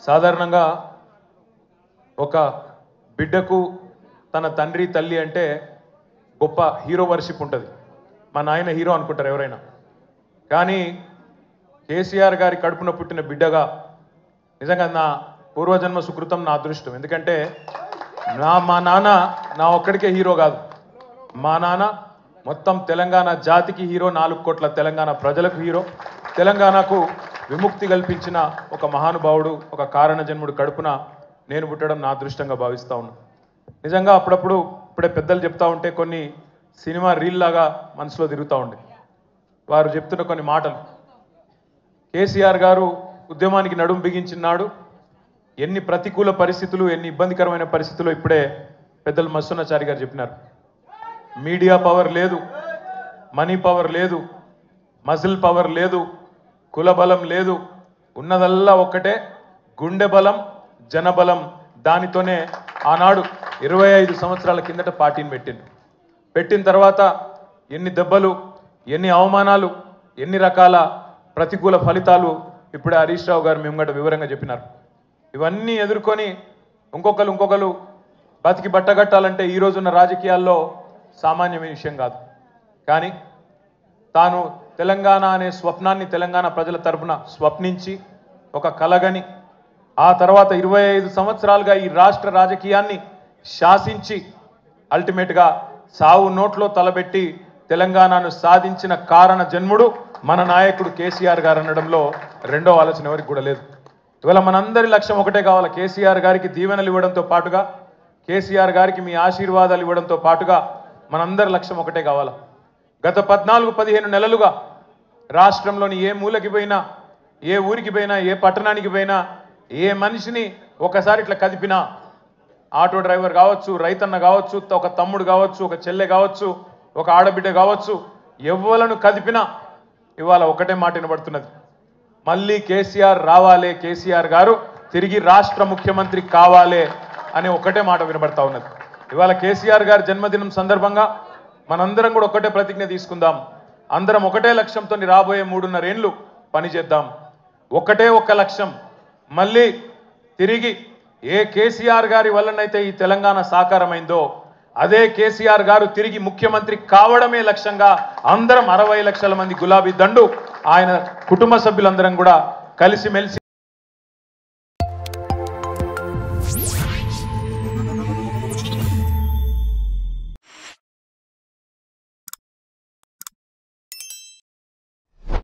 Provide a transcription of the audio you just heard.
సాధారణంగా ఒక బిడ్డకు తన తండ్రి తల్లి అంటే గొప్ప హీరో వర్షిప్ ఉంటుంది. మా నాయన హీరో అనుకుంటారు ఎవరైనా. కానీ కేసీఆర్ గారి కడుపున పుట్టిన బిడ్డగా నిజంగా నా పూర్వజన్మ సుకృతం, నా అదృష్టం. ఎందుకంటే మా నాన్న నా ఒక్కడికే హీరో కాదు. మా నాన్న మొత్తం తెలంగాణ జాతికి హీరో, 4 కోట్ల తెలంగాణ ప్రజలకు హీరో. తెలంగాణకు విముక్తి కల్పించిన ఒక మహానుభావుడు, ఒక కారణ జన్ముడు కడుపున నేను పుట్టడం నా అదృష్టంగా భావిస్తూ ఉన్నాను. నిజంగా అప్పుడప్పుడు ఇప్పుడే పెద్దలు చెప్తా ఉంటే కొన్ని సినిమా రీల్ లాగా మనసులో తిరుగుతూ ఉండే. వారు చెప్తున్న కొన్ని మాటలు. కేసీఆర్ గారు ఉద్యమానికి నడుం బిగించినాడు. ఎన్ని ప్రతికూల పరిస్థితులు, ఎన్ని ఇబ్బందికరమైన పరిస్థితులు ఇప్పుడే పెద్దలు మస్సున్నాచారి గారు చెప్పినారు. మీడియా పవర్ లేదు, మనీ పవర్ లేదు, మజిల్ పవర్ లేదు, కుల బలం లేదు. ఉన్నదల్లా ఒక్కటే గుండె బలం, జనబలం. దానితోనే ఆనాడు 25 సంవత్సరాల కిందట పార్టీని పెట్టిన తర్వాత ఎన్ని దెబ్బలు, ఎన్ని అవమానాలు, ఎన్ని రకాల ప్రతికూల ఫలితాలు ఇప్పుడే హరీష్ రావు గారు మేము గంట వివరంగా చెప్పినారు. ఇవన్నీ ఎదుర్కొని ఇంకొకరు బతికి బట్టగట్టాలంటే ఈ రోజున్న రాజకీయాల్లో సామాన్యమైన విషయం కాదు. కానీ తాను తెలంగాణ అనే స్వప్నాన్ని తెలంగాణ ప్రజల తరపున స్వప్నించి ఒక కలగని ఆ తర్వాత 25 సంవత్సరాలుగా ఈ రాష్ట్ర రాజకీయాన్ని శాసించి అల్టిమేట్గా సావు నోట్లో తలబెట్టి తెలంగాణను సాధించిన కారణ జన్ముడు మన నాయకుడు కేసీఆర్ గారు అనడంలో రెండో ఆలోచన ఎవరికి కూడా లేదు. ఇవాళ మనందరి లక్ష్యం ఒకటే కావాలి. కేసీఆర్ గారికి దీవెనలు ఇవ్వడంతో పాటుగా, కేసీఆర్ గారికి మీ ఆశీర్వాదాలు ఇవ్వడంతో పాటుగా మనందరి లక్ష్యం ఒకటే కావాలి. గత 14-15 నెలలుగా రాష్ట్రంలోని ఏ మూలకి పోయినా, ఏ ఊరికి పోయినా, ఏ పట్టణానికి పోయినా, ఏ మనిషిని ఒకసారి ఇట్లా కదిపినా, ఆటో డ్రైవర్ కావచ్చు, రైతన్న కావచ్చు, ఒక తమ్ముడు కావచ్చు, ఒక చెల్లె కావచ్చు, ఒక ఆడబిడ్డ కావచ్చు, ఎవ్వలను కదిపినా ఇవాళ ఒకటే మాట వినబడుతున్నది. మళ్ళీ కేసీఆర్ రావాలే, కేసీఆర్ గారు తిరిగి రాష్ట్ర ముఖ్యమంత్రి కావాలే అనే ఒకటే మాట వినబడతా ఉన్నది. ఇవాళ కేసీఆర్ గారి జన్మదినం సందర్భంగా మనందరం కూడా ఒకటే ప్రతిజ్ఞ తీసుకుందాం. అందరం ఒకటే లక్ష్యంతో రాబోయే 3.5 ఏళ్ళు పనిచేద్దాం. ఒకటే ఒక్క లక్ష్యం, మళ్ళీ తిరిగి ఏ కేసీఆర్ గారి వల్లనైతే ఈ తెలంగాణ సాకారమైందో అదే కేసీఆర్ గారు తిరిగి ముఖ్యమంత్రి కావడమే లక్ష్యంగా అందరం 60 లక్షల మంది గులాబీ దండు ఆయన కుటుంబ సభ్యులందరం కూడా కలిసిమెలిసి